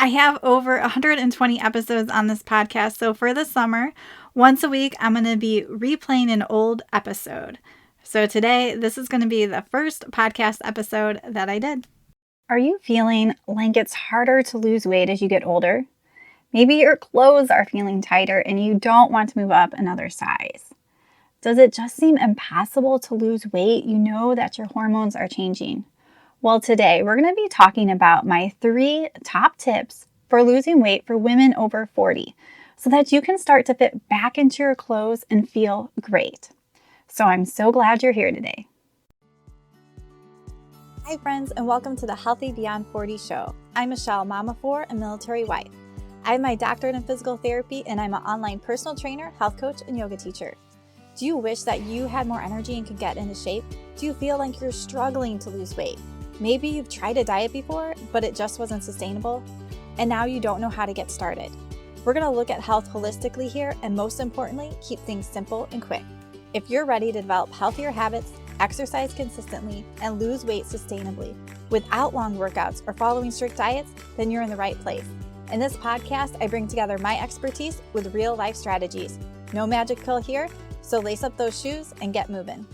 I have over 120 episodes on this podcast, so for the summer, once a week, I'm going to be replaying an old episode. So today, this is going to be the first podcast episode that I did. Are you feeling like it's harder to lose weight as you get older? Maybe your clothes are feeling tighter and you don't want to move up another size. Does it just seem impossible to lose weight? You know that your hormones are changing. Well, today we're going to be talking about my 3 top tips for losing weight for women over 40 so that you can start to fit back into your clothes and feel great. So I'm so glad you're here today. Hi friends, and welcome to the Healthy Beyond 40 show. I'm Michelle, mom of 4 and military wife. I have my doctorate in physical therapy and I'm an online personal trainer, health coach, and yoga teacher. Do you wish that you had more energy and could get into shape? Do you feel like you're struggling to lose weight? Maybe you've tried a diet before, but it just wasn't sustainable, and now you don't know how to get started. We're going to look at health holistically here, and most importantly, keep things simple and quick. If you're ready to develop healthier habits, exercise consistently, and lose weight sustainably without long workouts or following strict diets, then you're in the right place. In this podcast, I bring together my expertise with real life strategies. No magic pill here, so lace up those shoes and get moving.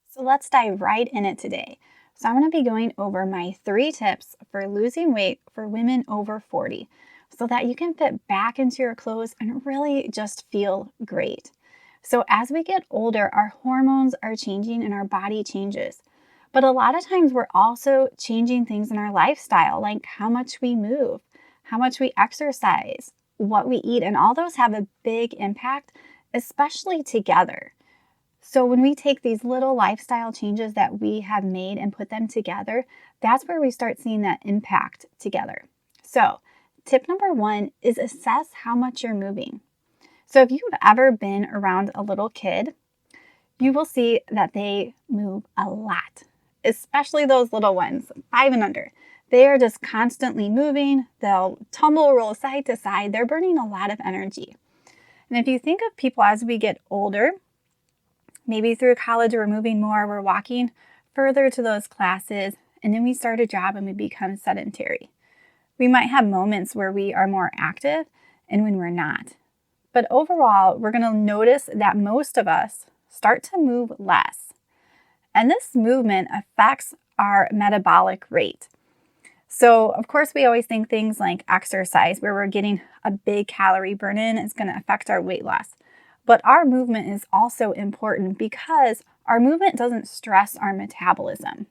So let's dive right in it today. So I'm going to be going over my 3 tips for losing weight for women over 40 so that you can fit back into your clothes and really just feel great. So as we get older, our hormones are changing and our body changes. But a lot of times we're also changing things in our lifestyle, like how much we move, how much we exercise, what we eat, and all those have a big impact, especially together. So when we take these little lifestyle changes that we have made and put them together, that's where we start seeing that impact together. So tip number 1 is assess how much you're moving. So if you've ever been around a little kid, you will see that they move a lot, especially those little ones, 5 and under. They are just constantly moving. They'll tumble, roll side to side. They're burning a lot of energy. And if you think of people as we get older, maybe through college, we're moving more, we're walking further to those classes, and then we start a job and we become sedentary. We might have moments where we are more active and when we're not. But overall, we're going to notice that most of us start to move less. And this movement affects our metabolic rate. So, of course, we always think things like exercise, where we're getting a big calorie burn in, is going to affect our weight loss. But our movement is also important because our movement doesn't stress our metabolism.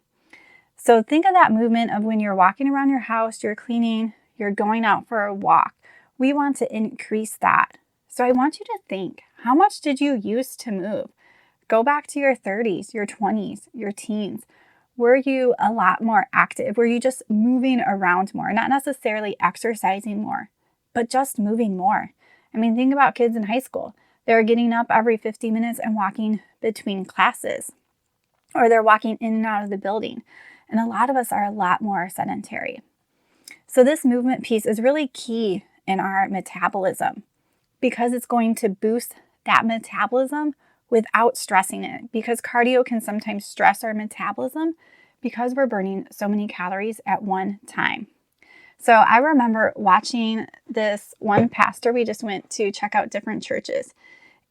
So think of that movement of when you're walking around your house, you're cleaning, you're going out for a walk. We want to increase that. So I want you to think, how much did you used to move? Go back to your 30s, your 20s, your teens. Were you a lot more active? Were you just moving around more? Not necessarily exercising more, but just moving more. I mean, think about kids in high school. They're getting up every 50 minutes and walking between classes, or they're walking in and out of the building. And a lot of us are a lot more sedentary. So this movement piece is really key in our metabolism because it's going to boost that metabolism without stressing it, because cardio can sometimes stress our metabolism because we're burning so many calories at one time. So I remember watching this one pastor. We just went to check out different churches,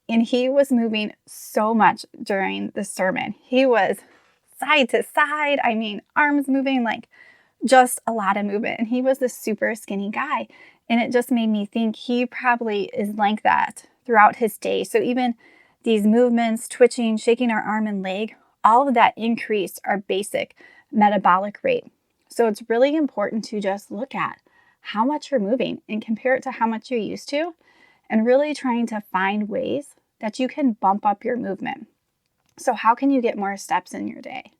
and he was moving so much during the sermon. He was side to side. I mean, arms moving, like just a lot of movement. And he was this super skinny guy. And it just made me think he probably is like that throughout his day. So even these movements, twitching, shaking our arm and leg, all of that increased our basic metabolic rate. So it's really important to just look at how much you're moving and compare it to how much you used to, and really trying to find ways that you can bump up your movement. So how can you get more steps in your day?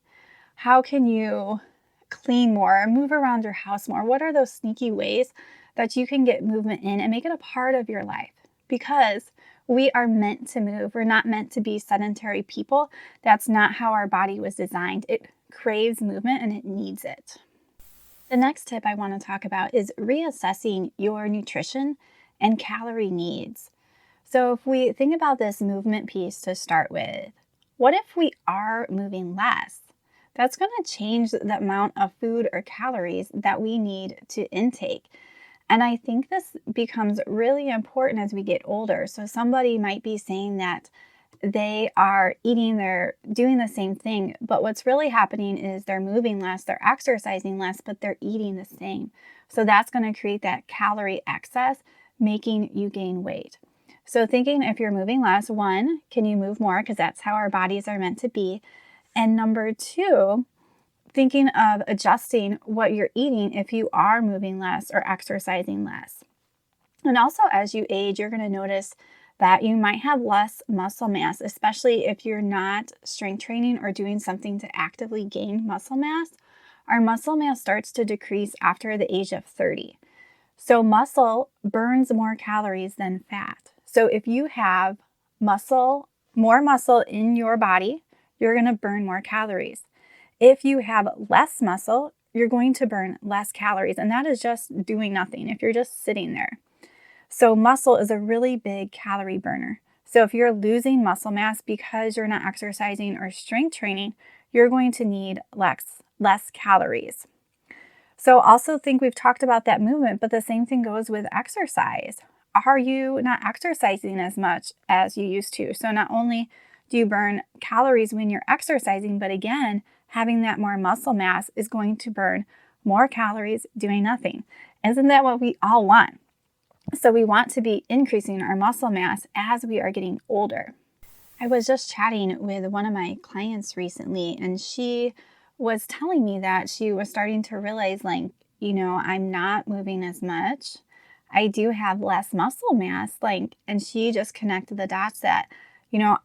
How can you clean more, move around your house more? What are those sneaky ways that you can get movement in and make it a part of your life? Because we are meant to move. We're not meant to be sedentary people. That's not how our body was designed. It craves movement and it needs it. The next tip I want to talk about is reassessing your nutrition and calorie needs. So if we think about this movement piece to start with, what if we are moving less, that's going to change the amount of food or calories that we need to intake. And I think this becomes really important as we get older. So somebody might be saying that they are they're doing the same thing, but what's really happening is they're moving less, they're exercising less, but they're eating the same. So that's going to create that calorie excess, making you gain weight. So thinking if you're moving less, one, can you move more? Because that's how our bodies are meant to be. And number two, thinking of adjusting what you're eating if you are moving less or exercising less. And also, as you age, you're going to notice that you might have less muscle mass, especially if you're not strength training or doing something to actively gain muscle mass. Our muscle mass starts to decrease after the age of 30. So muscle burns more calories than fat. So if you have more muscle in your body, you're going to burn more calories. If you have less muscle, you're going to burn less calories, and that is just doing nothing if you're just sitting there. So muscle is a really big calorie burner. So if you're losing muscle mass because you're not exercising or strength training, you're going to need less calories. So also think we've talked about that movement, but the same thing goes with exercise. Are you not exercising as much as you used to? So not only do you burn calories when you're exercising, but again, having that more muscle mass is going to burn more calories doing nothing. Isn't that what we all want? So we want to be increasing our muscle mass as we are getting older. I was just chatting with one of my clients recently, and she was telling me that she was starting to realize, I'm not moving as much. I do have less muscle mass, and she just connected the dots that,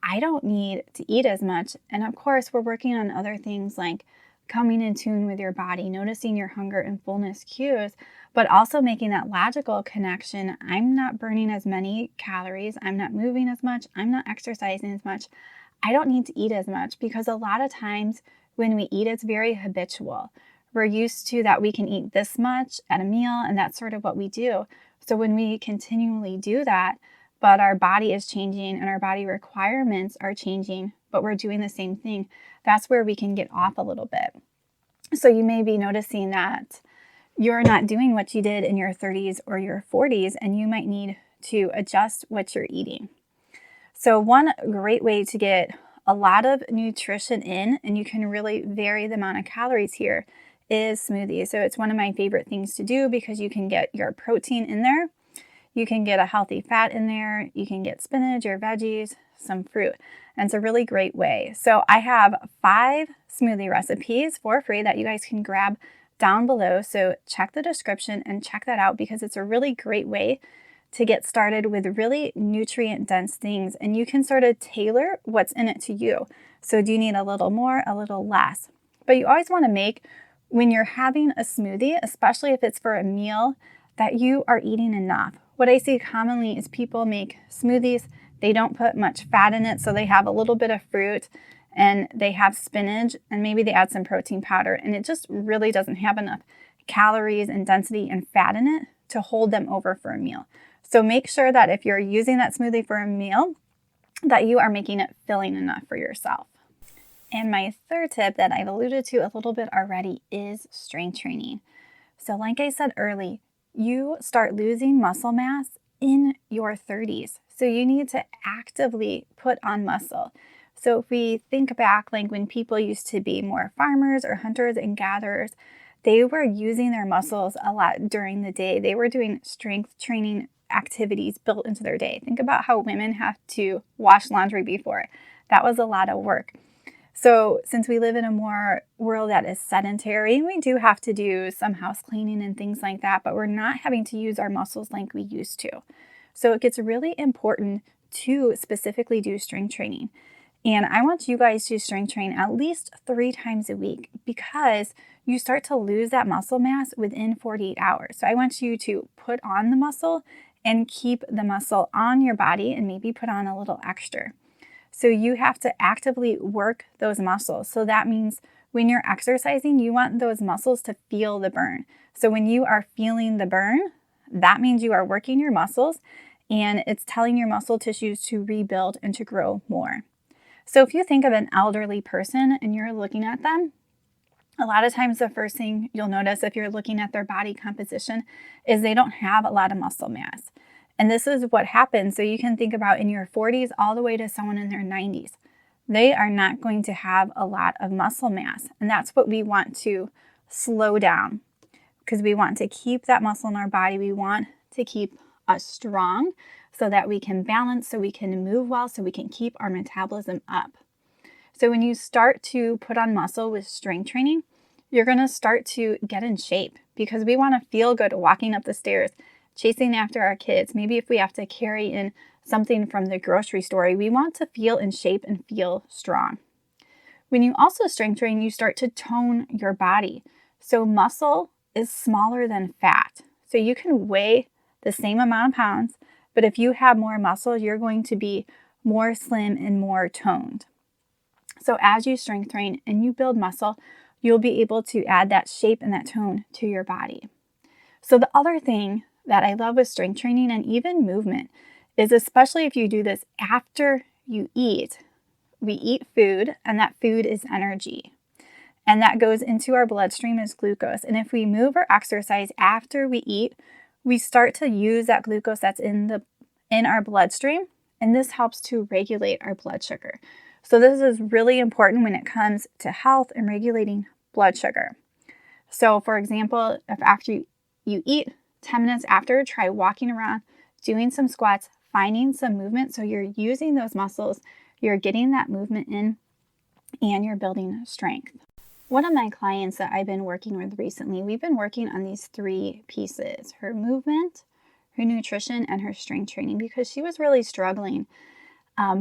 I don't need to eat as much. And of course, we're working on other things like coming in tune with your body, noticing your hunger and fullness cues, but also making that logical connection. I'm not burning as many calories. I'm not moving as much. I'm not exercising as much. I don't need to eat as much, because a lot of times when we eat, it's very habitual. We're used to that we can eat this much at a meal, and that's sort of what we do. So when we continually do that, but our body is changing and our body requirements are changing, but we're doing the same thing, that's where we can get off a little bit. So you may be noticing that you're not doing what you did in your 30s or your 40s, and you might need to adjust what you're eating. So one great way to get a lot of nutrition in, and you can really vary the amount of calories here, is smoothies. So it's one of my favorite things to do because you can get your protein in there. You can get a healthy fat in there. You can get spinach or veggies, some fruit. And it's a really great way. So I have 5 smoothie recipes for free that you guys can grab down below. So check the description and check that out, because it's a really great way to get started with really nutrient dense things. And you can sort of tailor what's in it to you. So do you need a little more, a little less? But you always want to make, when you're having a smoothie, especially if it's for a meal, that you are eating enough. What I see commonly is people make smoothies, they don't put much fat in it, so they have a little bit of fruit and they have spinach and maybe they add some protein powder, and it just really doesn't have enough calories and density and fat in it to hold them over for a meal. So make sure that if you're using that smoothie for a meal, that you are making it filling enough for yourself. And my third tip that I've alluded to a little bit already is strength training. So like I said early, you start losing muscle mass in your 30s. So you need to actively put on muscle. So if we think back, like when people used to be more farmers or hunters and gatherers, they were using their muscles a lot during the day. They were doing strength training activities built into their day. Think about how women have to wash laundry before. That was a lot of work. So since we live in a more world that is sedentary, we do have to do some house cleaning and things like that, but we're not having to use our muscles like we used to. So it gets really important to specifically do strength training. And I want you guys to strength train at least 3 times a week, because you start to lose that muscle mass within 48 hours. So I want you to put on the muscle and keep the muscle on your body and maybe put on a little extra. So you have to actively work those muscles. So that means when you're exercising, you want those muscles to feel the burn. So when you are feeling the burn, that means you are working your muscles, and it's telling your muscle tissues to rebuild and to grow more. So if you think of an elderly person and you're looking at them, A lot of times the first thing you'll notice if you're looking at their body composition is they don't have a lot of muscle mass. And this is what happens. So you can think about in your 40s all the way to someone in their 90s. They are not going to have a lot of muscle mass. And that's what we want to slow down, because we want to keep that muscle in our body. We want to keep us strong so that we can balance, so we can move well, so we can keep our metabolism up. So when you start to put on muscle with strength training, you're going to start to get in shape, because we want to feel good walking up the stairs, chasing after our kids. Maybe if we have to carry in something from the grocery store, we want to feel in shape and feel strong. When you also strength train, you start to tone your body. So muscle is smaller than fat. So you can weigh the same amount of pounds, but if you have more muscle, you're going to be more slim and more toned. So as you strength train and you build muscle, you'll be able to add that shape and that tone to your body. So the other thing that I love with strength training and even movement is, especially if you do this after you eat, we eat food, and that food is energy. And that goes into our bloodstream as glucose. And if we move or exercise after we eat, we start to use that glucose that's in our bloodstream, and this helps to regulate our blood sugar. So this is really important when it comes to health and regulating blood sugar. So for example, if after you eat, 10 minutes after, try walking around, doing some squats, finding some movement. So you're using those muscles, you're getting that movement in, and you're building strength. One of my clients that I've been working with recently, we've been working on these 3 pieces: her movement, her nutrition, and her strength training, because she was really struggling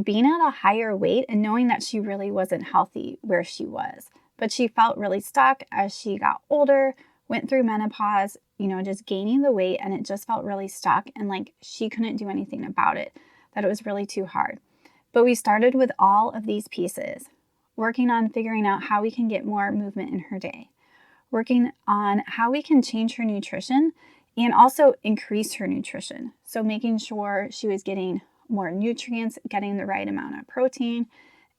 being at a higher weight and knowing that she really wasn't healthy where she was. But she felt really stuck as she got older, went through menopause, just gaining the weight, and it just felt really stuck and like she couldn't do anything about it, that it was really too hard. But we started with all of these pieces, working on figuring out how we can get more movement in her day, working on how we can change her nutrition and also increase her nutrition. So making sure she was getting more nutrients, getting the right amount of protein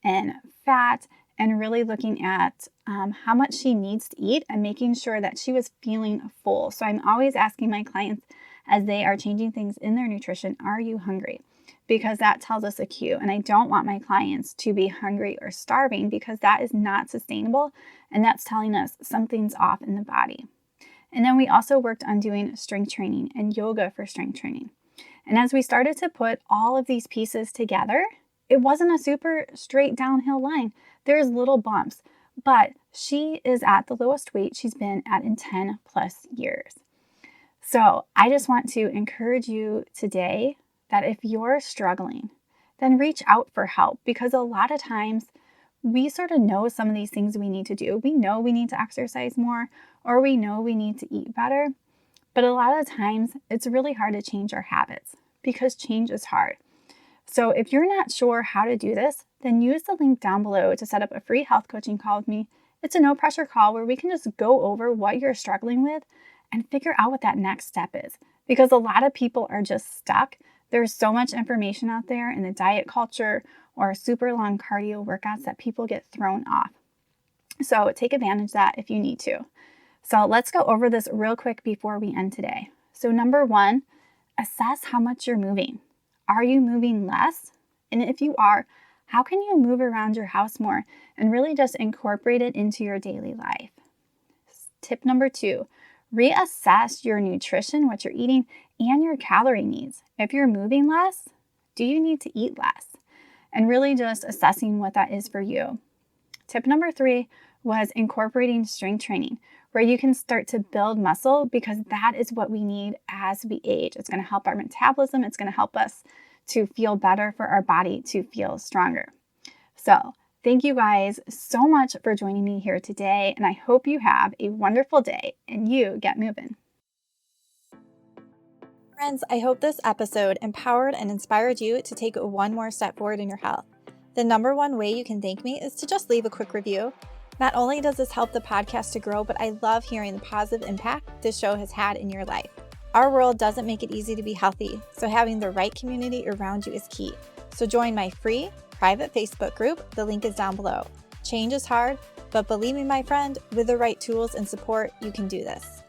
and fat, and really looking at how much she needs to eat and making sure that she was feeling full. So I'm always asking my clients as they are changing things in their nutrition, are you hungry? Because that tells us a cue. And I don't want my clients to be hungry or starving, because that is not sustainable. And that's telling us something's off in the body. And then we also worked on doing strength training and yoga for strength training. And as we started to put all of these pieces together, it wasn't a super straight downhill line. There's little bumps, but she is at the lowest weight she's been at in 10 plus years. So I just want to encourage you today that if you're struggling, then reach out for help, because a lot of times we sort of know some of these things we need to do. We know we need to exercise more, or we know we need to eat better. But a lot of times it's really hard to change our habits, because change is hard. So if you're not sure how to do this, then use the link down below to set up a free health coaching call with me. It's a no pressure call where we can just go over what you're struggling with and figure out what that next step is. Because a lot of people are just stuck. There's so much information out there in the diet culture or super long cardio workouts that people get thrown off. So take advantage of that if you need to. So let's go over this real quick before we end today. So number 1, assess how much you're moving. Are you moving less? And if you are, how can you move around your house more and really just incorporate it into your daily life? Tip number 2, reassess your nutrition, what you're eating, and your calorie needs. If you're moving less, do you need to eat less? And really just assessing what that is for you. Tip number 3 was incorporating strength training, where you can start to build muscle, because that is what we need as we age. It's going to help our metabolism. It's going to help us to feel better, for our body to feel stronger. So thank you guys so much for joining me here today. And I hope you have a wonderful day and you get moving. Friends, I hope this episode empowered and inspired you to take one more step forward in your health. The number 1 way you can thank me is to just leave a quick review. Not only does this help the podcast to grow, but I love hearing the positive impact this show has had in your life. Our world doesn't make it easy to be healthy, so having the right community around you is key. So join my free private Facebook group. The link is down below. Change is hard, But believe me, my friend, with the right tools and support, you can do this.